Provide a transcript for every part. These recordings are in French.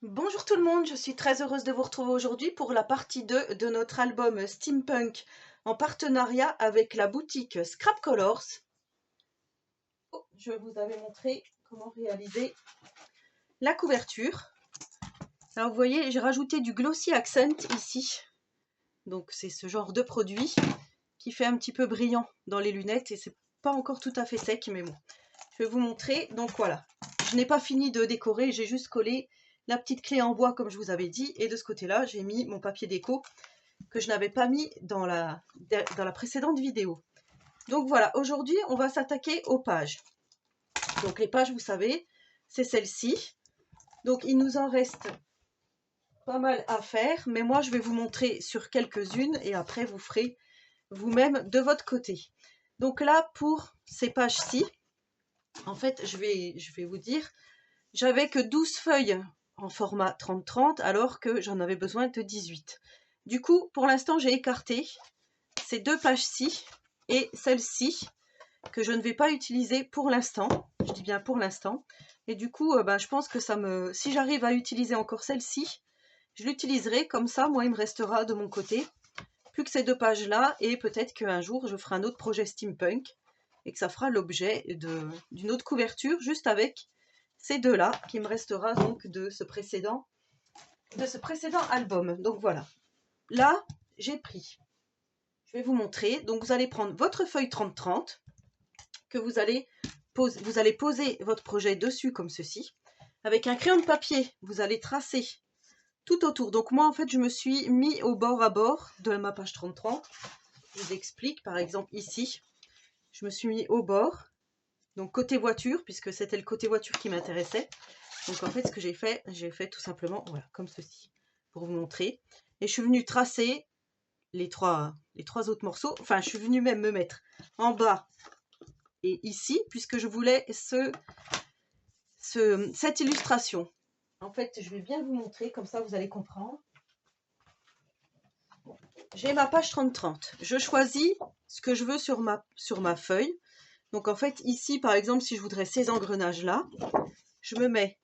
Bonjour tout le monde, je suis très heureuse de vous retrouver aujourd'hui pour la partie 2 de notre album Steampunk en partenariat avec la boutique Scrap Colors. Je vous avais montré comment réaliser la couverture. Alors vous voyez, j'ai rajouté du Glossy Accent ici. Donc c'est ce genre de produit qui fait un petit peu brillant dans les lunettes et c'est pas encore tout à fait sec, mais bon. Je vais vous montrer. Donc voilà, je n'ai pas fini de décorer, j'ai juste collé la petite clé en bois comme je vous avais dit, et de ce côté-là, j'ai mis mon papier déco que je n'avais pas mis dans la précédente vidéo. Donc voilà, aujourd'hui, on va s'attaquer aux pages. Donc les pages, vous savez, c'est celle-ci. Donc il nous en reste pas mal à faire, mais moi, je vais vous montrer sur quelques-unes et après, vous ferez vous-même de votre côté. Donc là, pour ces pages-ci, en fait, je vais vous dire, j'avais que 12 feuilles en format 30-30 alors que j'en avais besoin de 18. Du coup, pour l'instant, j'ai écarté ces deux pages-ci et celle-ci que je ne vais pas utiliser pour l'instant. Je dis bien pour l'instant. Et du coup, je pense que si j'arrive à utiliser encore celle-ci, je l'utiliserai. Comme ça, moi, il me restera de mon côté plus que ces deux pages-là. Et peut-être qu'un jour, je ferai un autre projet steampunk et que ça fera l'objet d'une autre couverture juste avec ces deux-là, qui me restera donc de ce précédent album. Donc voilà. Là, j'ai pris. Je vais vous montrer. Donc vous allez prendre votre feuille 30-30 que vous allez poser votre projet dessus comme ceci. Avec un crayon de papier, vous allez tracer tout autour. Donc moi, en fait, je me suis mis au bord à bord de ma page 30-30. Je vous explique. Par exemple, ici, je me suis mis au bord. Donc côté voiture, puisque c'était le côté voiture qui m'intéressait. Donc en fait, ce que j'ai fait tout simplement, voilà, comme ceci, pour vous montrer. Et je suis venue tracer les trois autres morceaux. Enfin, je suis venue même me mettre en bas et ici, puisque je voulais cette illustration. En fait, je vais bien vous montrer, comme ça vous allez comprendre. J'ai ma page 30-30. Je choisis ce que je veux sur ma feuille. Donc en fait, ici, par exemple, si je voudrais ces engrenages-là, je me mets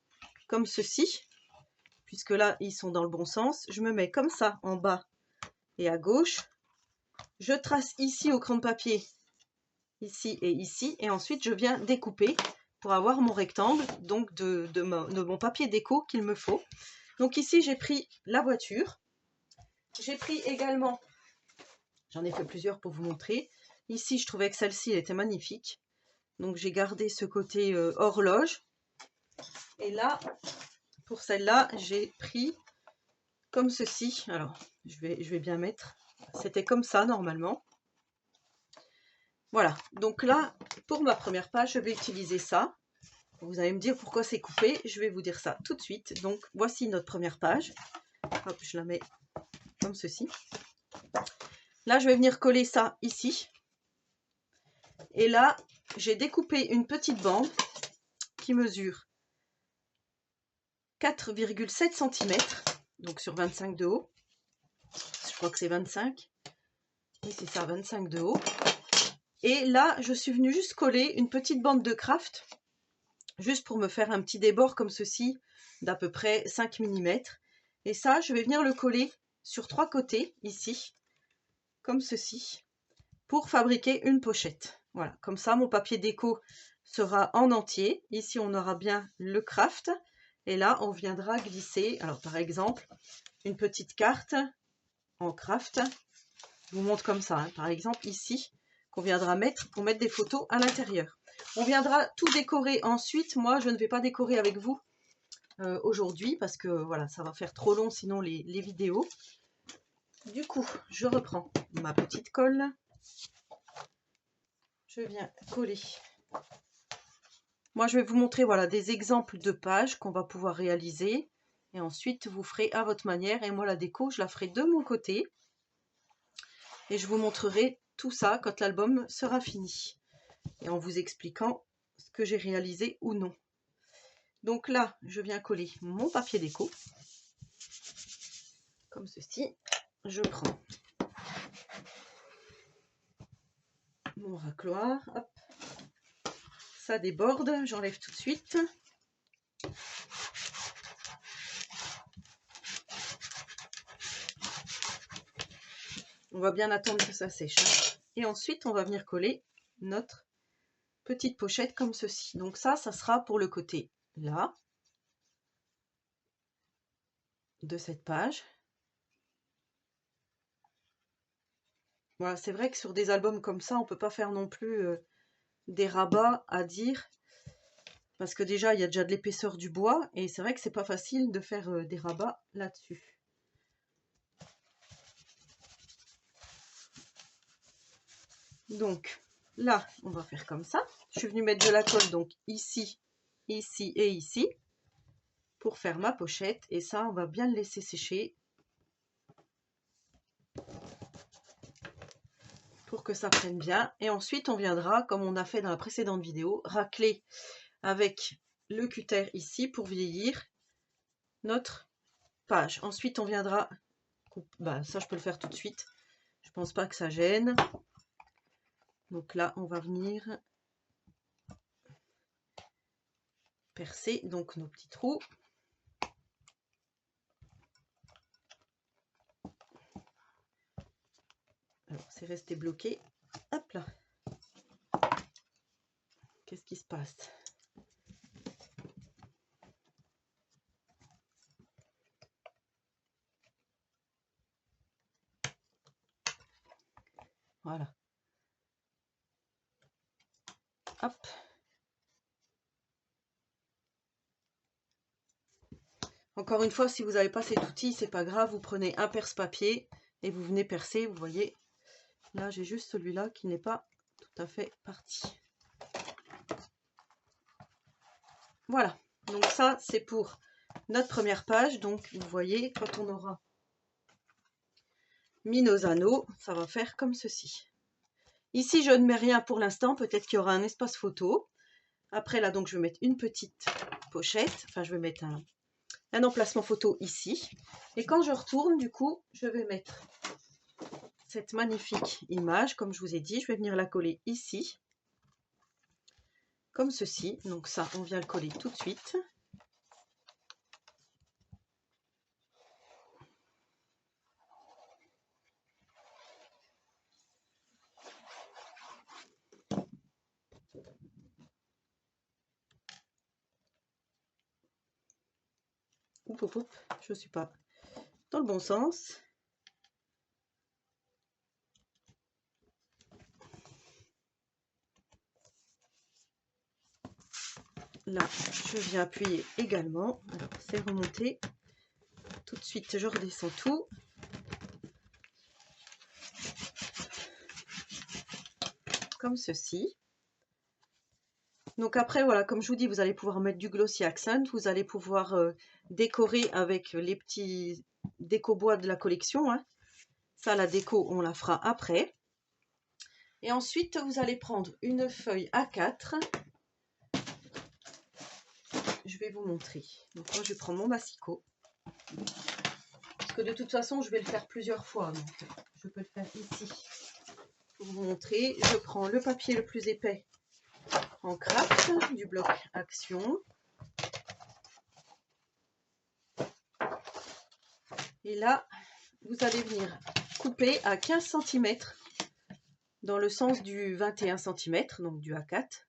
comme ceci, puisque là, ils sont dans le bon sens. Je me mets comme ça en bas et à gauche. Je trace ici au crayon de papier, ici et ici, et ensuite je viens découper pour avoir mon rectangle donc de mon papier déco qu'il me faut. Donc ici, j'ai pris la voiture. J'ai pris également, j'en ai fait plusieurs pour vous montrer. Ici, je trouvais que celle-ci était magnifique. Donc j'ai gardé ce côté horloge. Et là, pour celle-là, j'ai pris comme ceci. Alors, je vais bien mettre. C'était comme ça normalement. Voilà. Donc là, pour ma première page, je vais utiliser ça. Vous allez me dire pourquoi c'est coupé. Je vais vous dire ça tout de suite. Donc, voici notre première page. Hop, je la mets comme ceci. Là, je vais venir coller ça ici. Et là, j'ai découpé une petite bande qui mesure 4,7 cm, donc sur 25 de haut. Je crois que c'est 25. Oui, c'est ça, 25 de haut. Et là, je suis venue juste coller une petite bande de craft, juste pour me faire un petit débord comme ceci, d'à peu près 5 mm. Et ça, je vais venir le coller sur 3 côtés, ici, comme ceci, pour fabriquer une pochette. Voilà, comme ça, mon papier déco sera en entier. Ici, on aura bien le craft. Et là, on viendra glisser, alors par exemple, une petite carte en craft. Je vous montre comme ça, hein. Par exemple, ici, qu'on viendra mettre pour mettre des photos à l'intérieur. On viendra tout décorer ensuite. Moi, je ne vais pas décorer avec vous aujourd'hui parce que voilà, ça va faire trop long sinon les vidéos. Du coup, je reprends ma petite colle. Je viens coller. Moi, je vais vous montrer voilà, des exemples de pages qu'on va pouvoir réaliser. Et ensuite, vous ferez à votre manière. Et moi, la déco, je la ferai de mon côté. Et je vous montrerai tout ça quand l'album sera fini. Et en vous expliquant ce que j'ai réalisé ou non. Donc là, je viens coller mon papier déco. Comme ceci. Je prends mon racloir. Hop. Ça déborde. J'enlève tout de suite. On va bien attendre que ça sèche, hein. Et ensuite, on va venir coller notre petite pochette comme ceci. Donc ça sera pour le côté là de cette page. Voilà, c'est vrai que sur des albums comme ça, on peut pas faire non plus des rabats à dire, parce que déjà il y a déjà de l'épaisseur du bois et c'est vrai que c'est pas facile de faire des rabats là-dessus. Donc là, on va faire comme ça. Je suis venue mettre de la colle donc ici, ici et ici pour faire ma pochette, et ça on va bien le laisser sécher pour que ça prenne bien. Et ensuite on viendra, comme on a fait dans la précédente vidéo, racler avec le cutter ici pour vieillir notre page. Ensuite on viendra, ça je peux le faire tout de suite, je pense pas que ça gêne. Donc là on va venir percer donc nos petits trous. Alors c'est resté bloqué, hop là. Qu'est-ce qui se passe? Voilà. Hop. Encore une fois, si vous n'avez pas cet outil, c'est pas grave, vous prenez un perce-papier et vous venez percer. Vous voyez, là j'ai juste celui-là qui n'est pas tout à fait parti. Voilà, donc ça c'est pour notre première page. Donc vous voyez, quand on aura mis nos anneaux, ça va faire comme ceci. Ici je ne mets rien pour l'instant, peut-être qu'il y aura un espace photo. Après là, donc je vais mettre une petite pochette, enfin je vais mettre un emplacement photo ici. Et quand je retourne, du coup, je vais mettre cette magnifique image, comme je vous ai dit, je vais venir la coller ici, comme ceci. Donc ça, on vient le coller tout de suite. Oup, je ne suis pas dans le bon sens. Là, je viens appuyer également. Alors, c'est remonté. Tout de suite, je redescends tout. Comme ceci. Donc après, voilà, comme je vous dis, vous allez pouvoir mettre du glossy accent. Vous allez pouvoir décorer avec les petits déco-bois de la collection, hein. Ça, la déco, on la fera après. Et ensuite, vous allez prendre une feuille A4. Je vais vous montrer. Donc moi, je prends mon massicot. Parce que de toute façon, je vais le faire plusieurs fois. Donc je peux le faire ici pour vous montrer. Je prends le papier le plus épais en craft du bloc Action. Et là, vous allez venir couper à 15 cm dans le sens du 21 cm, donc du A4.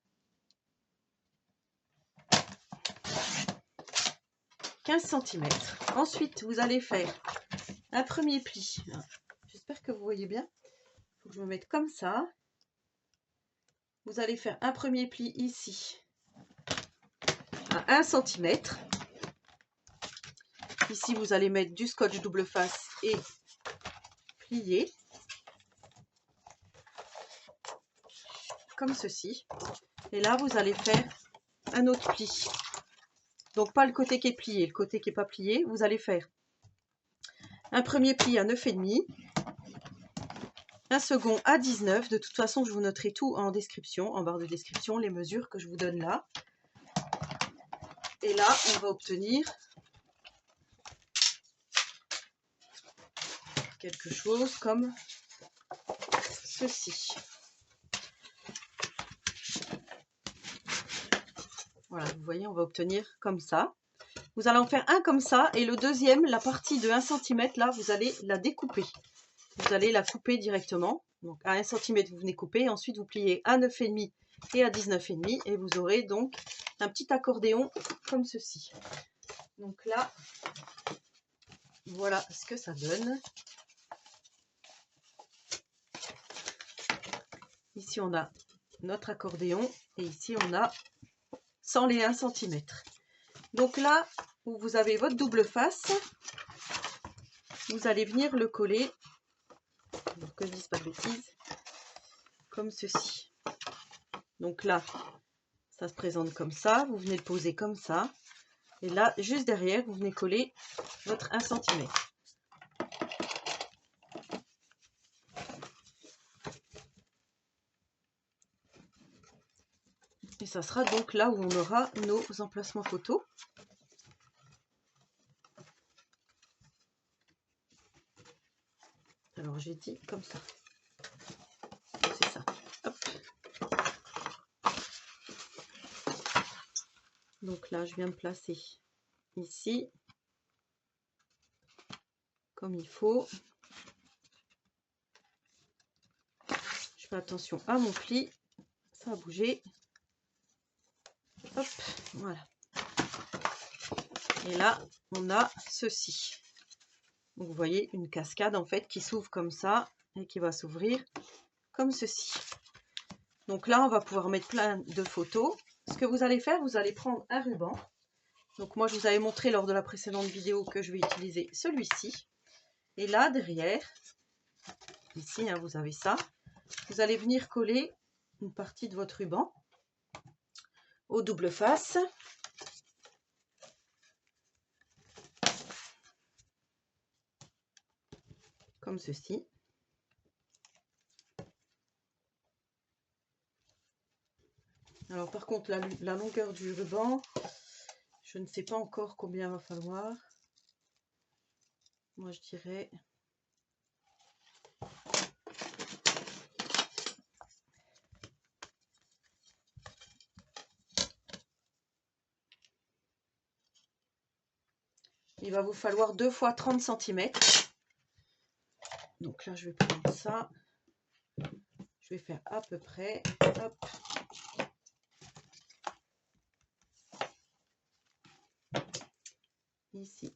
« 15 cm. Ensuite, vous allez faire un premier pli. J'espère que vous voyez bien. Il faut que je me mette comme ça. Vous allez faire un premier pli ici à 1 cm. Ici, vous allez mettre du scotch double face et plier. Comme ceci. Et là, vous allez faire un autre pli. Donc, pas le côté qui est plié, le côté qui n'est pas plié. Vous allez faire un premier pli à 9,5. Un second à 19. De toute façon, je vous noterai tout en description, en barre de description, les mesures que je vous donne là. Et là, on va obtenir quelque chose comme ceci. Voilà, vous voyez, on va obtenir comme ça. Vous allez en faire un comme ça, et le deuxième, la partie de 1 cm, là, vous allez la découper. vous allez la couper directement. Donc à 1 cm, vous venez couper. Ensuite, vous pliez à 9,5 et à 19,5 et vous aurez donc un petit accordéon comme ceci. Donc là, voilà ce que ça donne. Ici, on a notre accordéon et ici, on a sans les 1 cm. Donc là, où vous avez votre double face, vous allez venir le coller, pour que je dise pas de bêtises, comme ceci. Donc là, ça se présente comme ça, vous venez le poser comme ça. Et là, juste derrière, vous venez coller votre 1 cm. Et ça sera donc là où on aura nos emplacements photos. Alors j'ai dit comme ça. C'est ça. Hop. Donc là, je viens de placer ici, comme il faut. Je fais attention à mon pli, ça a bougé. Hop, voilà. Et là, on a ceci. Donc vous voyez une cascade en fait qui s'ouvre comme ça et qui va s'ouvrir comme ceci. Donc là, on va pouvoir mettre plein de photos. Ce que vous allez faire, vous allez prendre un ruban. Donc moi, je vous avais montré lors de la précédente vidéo que je vais utiliser celui-ci. Et là, derrière, ici, hein, vous avez ça. Vous allez venir coller une partie de votre ruban au double face. Comme ceci. Alors par contre, la longueur du ruban, je ne sais pas encore combien va falloir. Moi, je dirais... Il va vous falloir 2 fois 30 cm. Donc là, je vais prendre ça. Je vais faire à peu près. Hop. Ici,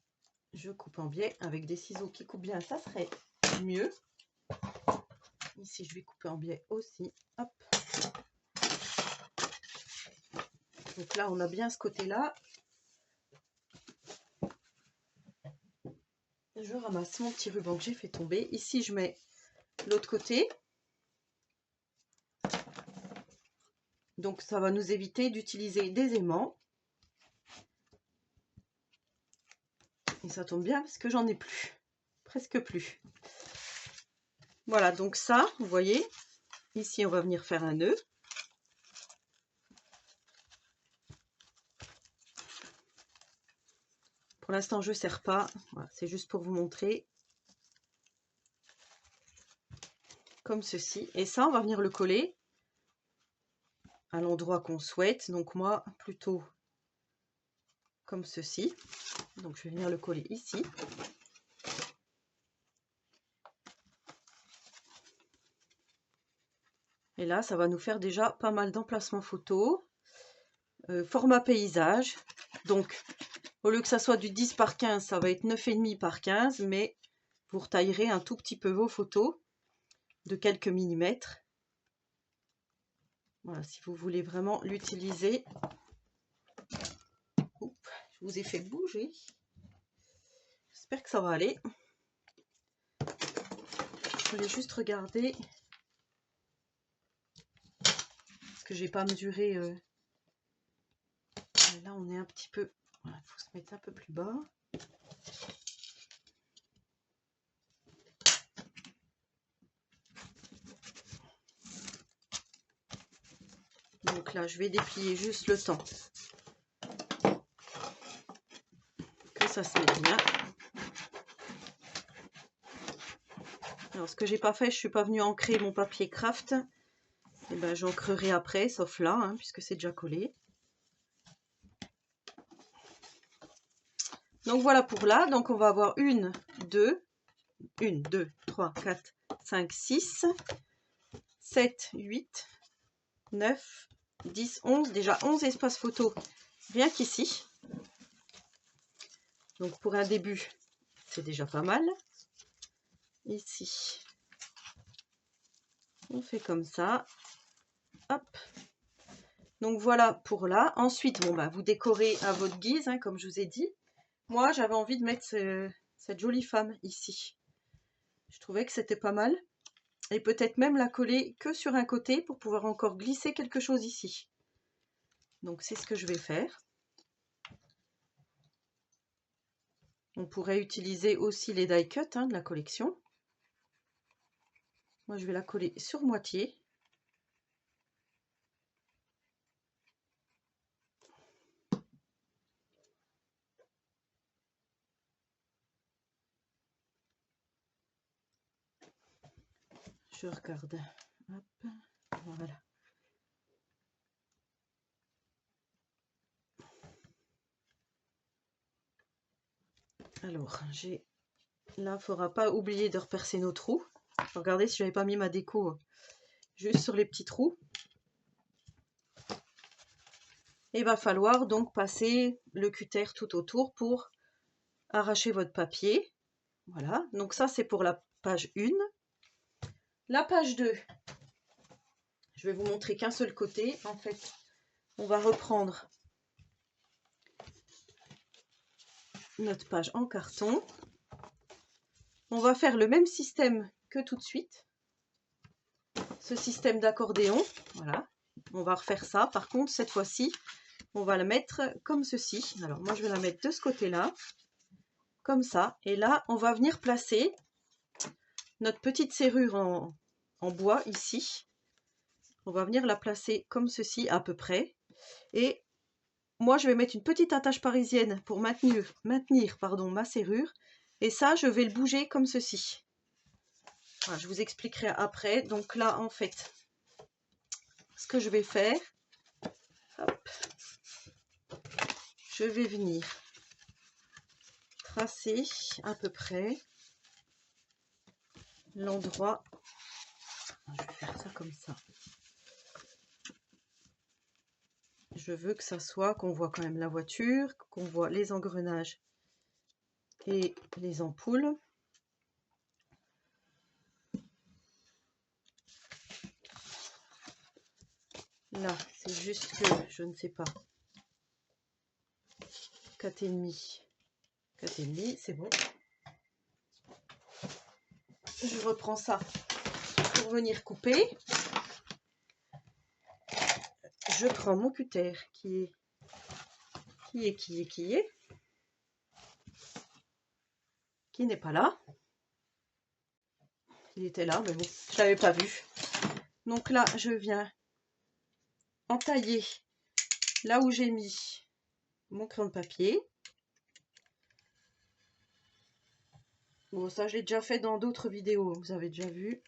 je coupe en biais avec des ciseaux qui coupent bien, ça serait mieux. Ici, je vais couper en biais aussi. Hop. Donc là, on a bien ce côté-là. Je ramasse mon petit ruban que j'ai fait tomber. Ici, je mets l'autre côté. Donc, ça va nous éviter d'utiliser des aimants. Et ça tombe bien parce que j'en ai plus. Presque plus. Voilà, donc ça, vous voyez, ici, on va venir faire un nœud. Pour l'instant, je ne serre pas. Voilà, c'est juste pour vous montrer. Comme ceci. Et ça, on va venir le coller à l'endroit qu'on souhaite. Donc moi, plutôt comme ceci. Donc je vais venir le coller ici. Et là, ça va nous faire déjà pas mal d'emplacements photos. Format paysage. Donc, au lieu que ça soit du 10 par 15, ça va être 9,5 par 15. Mais vous retaillerez un tout petit peu vos photos de quelques millimètres. Voilà, si vous voulez vraiment l'utiliser. Je vous ai fait bouger. J'espère que ça va aller. Je voulais juste regarder. Parce que j'ai pas mesuré. Là, on est un petit peu... Voilà, il faut se mettre un peu plus bas. Donc là, je vais déplier juste le temps que ça se mette bien. Alors, ce que j'ai pas fait, je suis pas venue ancrer mon papier craft. Et ben, j'ancrerai après, sauf là, hein, puisque c'est déjà collé. Donc voilà pour là. Donc on va avoir 1, 2, 1, 2, 3, 4, 5, 6, 7, 8, 9, 10, 11. Déjà 11 espaces photos rien qu'ici. Donc pour un début, c'est déjà pas mal. Ici, on fait comme ça. Hop. Donc voilà pour là. Ensuite, bon, bah, vous décorez à votre guise, hein, comme je vous ai dit. Moi, j'avais envie de mettre cette jolie femme ici. Je trouvais que c'était pas mal. Et peut-être même la coller que sur un côté pour pouvoir encore glisser quelque chose ici. Donc c'est ce que je vais faire. On pourrait utiliser aussi les die cut de la collection. Moi, je vais la coller sur moitié. Je regarde. Hop, voilà. Alors, j'ai là, il ne faudra pas oublier de repercer nos trous. Regardez si j'avais pas mis ma déco juste sur les petits trous. Il va falloir donc passer le cutter tout autour pour arracher votre papier. Voilà, donc ça c'est pour la page 1. La page 2, je vais vous montrer qu'un seul côté. En fait, on va reprendre notre page en carton. On va faire le même système que tout de suite. Ce système d'accordéon, voilà. On va refaire ça. Par contre, cette fois-ci, on va la mettre comme ceci. Alors, moi, je vais la mettre de ce côté-là, comme ça. Et là, on va venir placer notre petite serrure en bois ici. On va venir la placer comme ceci à peu près. Et moi, je vais mettre une petite attache parisienne pour maintenir ma serrure. Et ça, je vais le bouger comme ceci. Voilà, je vous expliquerai après. Donc là, en fait, ce que je vais faire, hop, je vais venir tracer à peu près l'endroit. Je vais faire ça comme ça. Je veux que ça soit, qu'on voit quand même la voiture, qu'on voit les engrenages et les ampoules. Là, c'est juste que, je ne sais pas, 4,5. 4,5, c'est bon. Je reprends ça pour venir couper. Je prends mon cutter qui n'est pas là. Il était là, mais bon, je l'avais pas vu. Donc là, je viens entailler là où j'ai mis mon crayon de papier. Bon, ça, je l'ai déjà fait dans d'autres vidéos, vous avez déjà vu.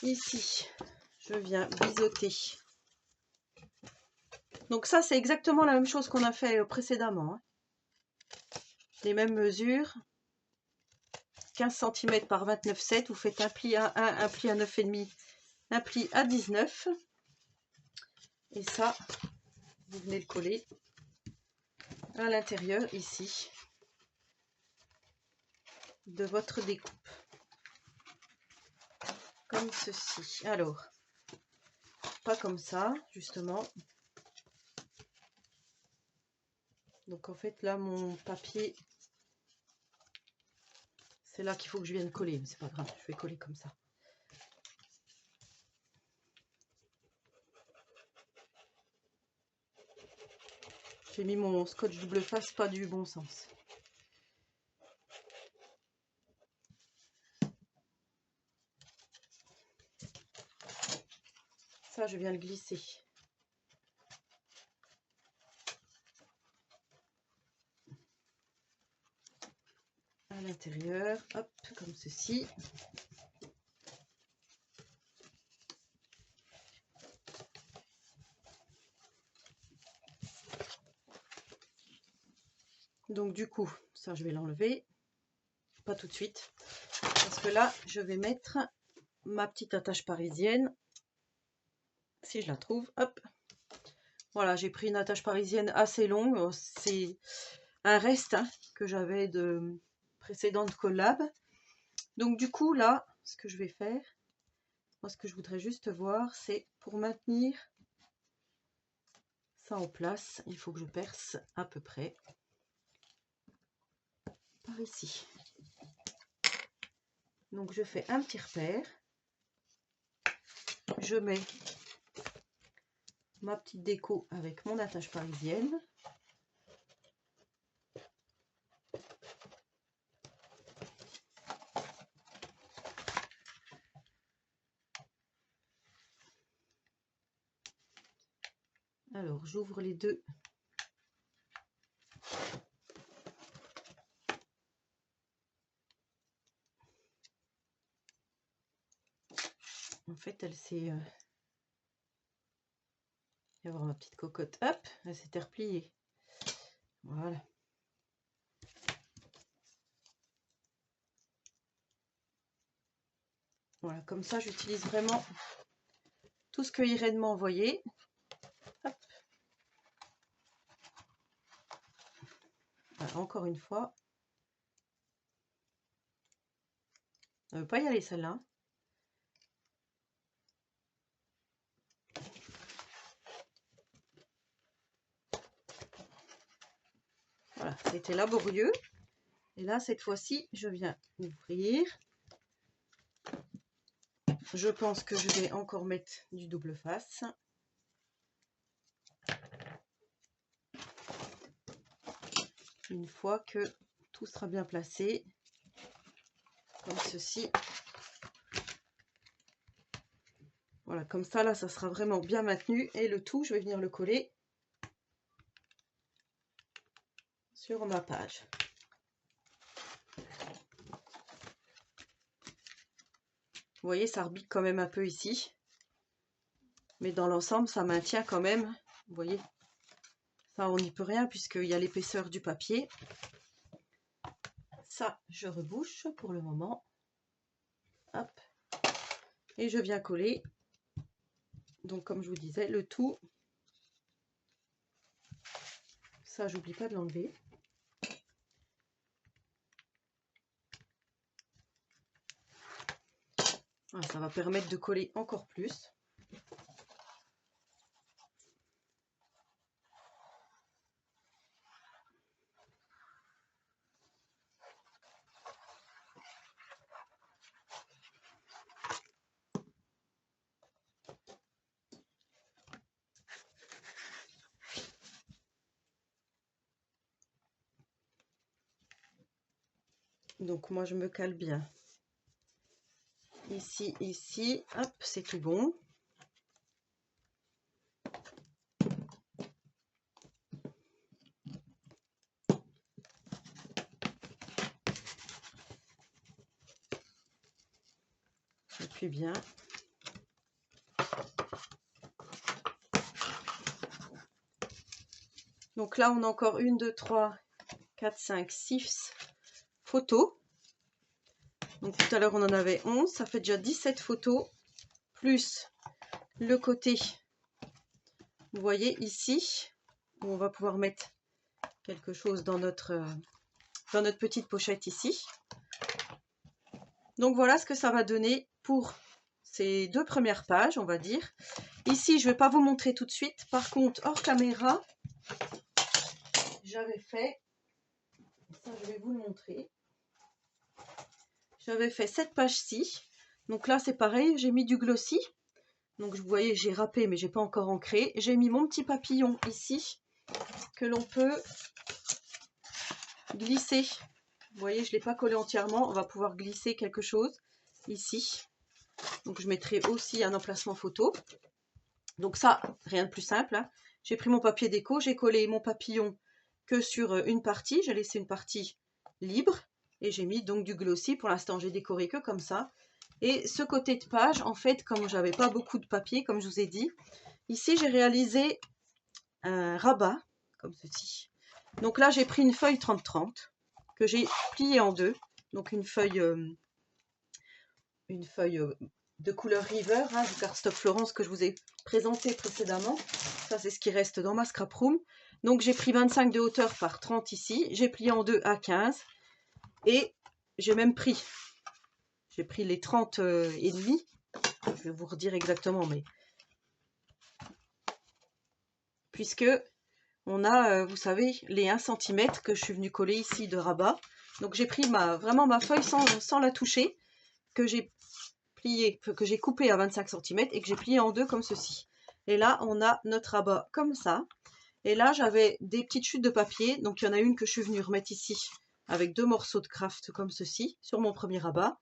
Ici, je viens biseauter. Donc ça, c'est exactement la même chose qu'on a fait précédemment. Les mêmes mesures. 15 cm par 29,7. Vous faites un pli à 1, un pli à 9,5, un pli à 19. Et ça, vous venez le coller à l'intérieur, ici, de votre découpe. Comme ceci. Alors, pas comme ça, justement. Donc en fait, là, mon papier, c'est là qu'il faut que je vienne coller. Mais c'est pas grave, je vais coller comme ça. J'ai mis mon scotch double face, pas du bon sens. Ça, je viens le glisser. À l'intérieur, hop, comme ceci. Donc du coup, ça je vais l'enlever. Pas tout de suite. Parce que là, je vais mettre ma petite attache parisienne. Si je la trouve, hop. Voilà, j'ai pris une attache parisienne assez longue. C'est un reste hein, que j'avais de précédentes collabs. Donc du coup, là, ce que je vais faire, moi ce que je voudrais juste voir, c'est pour maintenir ça en place, il faut que je perce à peu près par ici. Donc je fais un petit repère. Je mets ma petite déco avec mon attache parisienne. Alors j'ouvre les deux. En fait, elle s'est... Il va y avoir ma petite cocotte. Hop, elle s'était repliée. Voilà. Voilà, comme ça, j'utilise vraiment tout ce que Irène m'a envoyé. Hop. Voilà, encore une fois. Elle ne veut pas y aller, celle-là. Voilà, c'était laborieux. Et là, cette fois-ci, je viens ouvrir. Je pense que je vais encore mettre du double face. Une fois que tout sera bien placé, comme ceci. Voilà, comme ça, là, ça sera vraiment bien maintenu. Et le tout, je vais venir le coller sur ma page. Vous voyez, ça rebique quand même un peu ici. Mais dans l'ensemble, ça maintient quand même. Vous voyez, ça, on n'y peut rien puisqu'il y a l'épaisseur du papier. Ça, je rebouche pour le moment. Hop. Et je viens coller. Donc, comme je vous disais, le tout. Ça, j'oublie pas de l'enlever. Voilà, ça va permettre de coller encore plus. Donc moi je me cale bien. Ici, ici, hop, c'est tout bon. J'appuie bien. Donc là on a encore 1, 2, 3, 4, 5, 6 photos. Donc tout à l'heure on en avait 11, ça fait déjà 17 photos, plus le côté, vous voyez ici, où on va pouvoir mettre quelque chose dans notre petite pochette ici. Donc voilà ce que ça va donner pour ces deux premières pages, on va dire. Ici, je ne vais pas vous montrer tout de suite. Par contre, hors caméra, j'avais fait, ça je vais vous le montrer. J'avais fait cette page-ci. Donc là, c'est pareil, j'ai mis du glossy. Donc vous voyez, j'ai râpé, mais j'ai pas encore ancré. J'ai mis mon petit papillon ici, que l'on peut glisser. Vous voyez, je ne l'ai pas collé entièrement. On va pouvoir glisser quelque chose ici. Donc je mettrai aussi un emplacement photo. Donc ça, rien de plus simple. Hein. J'ai pris mon papier déco, j'ai collé mon papillon que sur une partie. J'ai laissé une partie libre. Et j'ai mis donc du glossy. Pour l'instant, j'ai décoré que comme ça. Et ce côté de page, en fait, comme j'avais pas beaucoup de papier, comme je vous ai dit, ici j'ai réalisé un rabat, comme ceci. Donc là, j'ai pris une feuille 30-30 que j'ai pliée en deux. Donc une feuille de couleur River, hein, du cardstock Florence que je vous ai présenté précédemment. Ça, c'est ce qui reste dans ma scrap room. Donc j'ai pris 25 de hauteur par 30 ici. J'ai plié en deux à 15. Et j'ai même pris, les 30 et demi. Je vais vous redire exactement, mais puisque on a, vous savez, les 1 cm que je suis venue coller ici de rabat. Donc j'ai pris vraiment ma feuille sans la toucher, que j'ai plié, que j'ai coupé à 25 cm et que j'ai plié en deux comme ceci. Et là, on a notre rabat comme ça. Et là, j'avais des petites chutes de papier. Donc il y en a une que je suis venue remettre ici avec 2 morceaux de craft comme ceci sur mon premier rabat.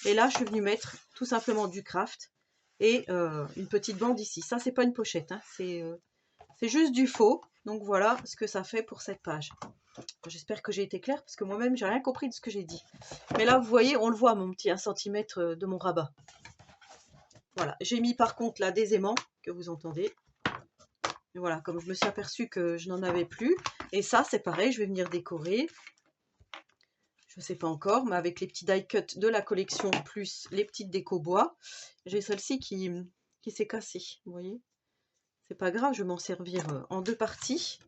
Et là, je suis venue mettre tout simplement du craft et une petite bande ici. Ça, c'est pas une pochette, hein, c'est juste du faux. Donc voilà ce que ça fait pour cette page. J'espère que j'ai été claire parce que moi-même, j'ai rien compris de ce que j'ai dit. Mais là, vous voyez, on le voit, mon petit 1 cm de mon rabat. Voilà, j'ai mis par contre là des aimants que vous entendez. Et voilà, comme je me suis aperçue que je n'en avais plus. Et ça, c'est pareil, je vais venir décorer. Je ne sais pas encore, mais avec les petits die cut de la collection plus les petites déco bois. J'ai celle-ci qui s'est cassée, vous voyez. C'est pas grave, je vais m'en servir en deux parties.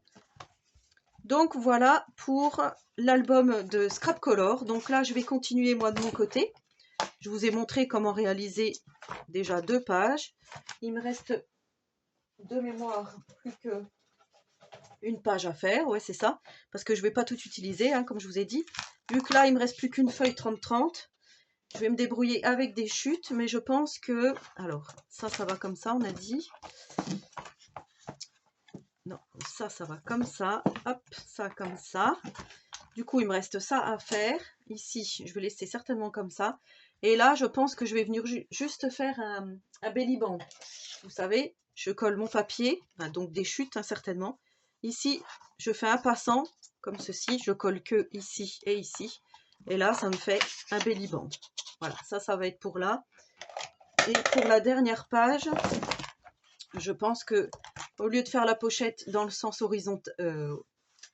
Donc voilà pour l'album de Scrap Color. Donc là, je vais continuer moi de mon côté. Je vous ai montré comment réaliser déjà 2 pages. Il me reste de mémoire plus que une page à faire, ouais c'est ça, parce que je ne vais pas tout utiliser, hein, comme je vous ai dit. Vu que là, il me reste plus qu'une feuille 30-30, je vais me débrouiller avec des chutes, mais je pense que... Alors, ça va comme ça, on a dit. Non, ça va comme ça. Hop, ça comme ça. Du coup, il me reste ça à faire. Ici, je vais laisser certainement comme ça. Et là, je pense que je vais venir juste faire un belly band. Vous savez, je colle mon papier, enfin, donc des chutes, hein, certainement. Ici, je fais un passant, comme ceci. Je colle que ici et ici. Et là, ça me fait un belly band. Voilà, ça va être pour là. Et pour la dernière page, je pense que au lieu de faire la pochette dans le sens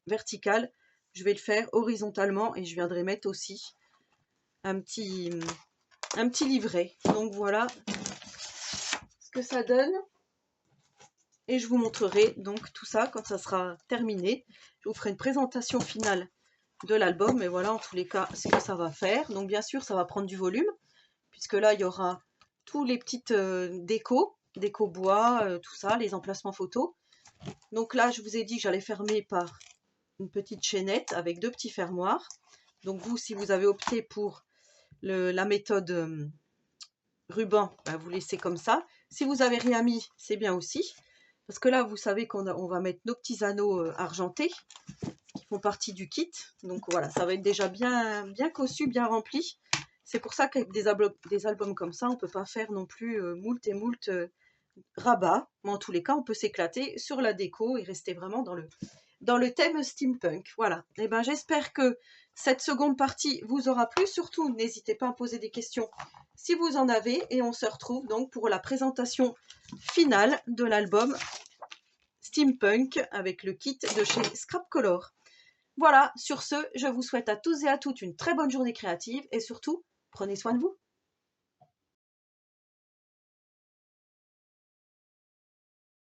vertical, je vais le faire horizontalement et je viendrai mettre aussi un petit livret. Donc voilà ce que ça donne. Et je vous montrerai donc tout ça quand ça sera terminé. Je vous ferai une présentation finale de l'album. Et voilà en tous les cas ce que ça va faire. Donc bien sûr ça va prendre du volume. Puisque là il y aura tous les petites déco bois, tout ça, les emplacements photos. Donc là je vous ai dit que j'allais fermer par une petite chaînette avec 2 petits fermoirs. Donc vous, si vous avez opté pour la méthode ruban, ben vous laissez comme ça. Si vous avez rien mis, c'est bien aussi. Parce que là, vous savez qu'on va mettre nos petits anneaux argentés qui font partie du kit. Donc voilà, ça va être déjà bien cossu, bien rempli. C'est pour ça qu'avec des albums comme ça, on ne peut pas faire non plus moult et moult rabat. Mais en tous les cas, on peut s'éclater sur la déco et rester vraiment dans le thème steampunk. Voilà. Et ben j'espère que cette seconde partie vous aura plu. Surtout, n'hésitez pas à poser des questions si vous en avez. Et on se retrouve donc pour la présentation finale de l'album Steampunk avec le kit de chez Scrap Color. Voilà, sur ce, je vous souhaite à tous et à toutes une très bonne journée créative et surtout, prenez soin de vous.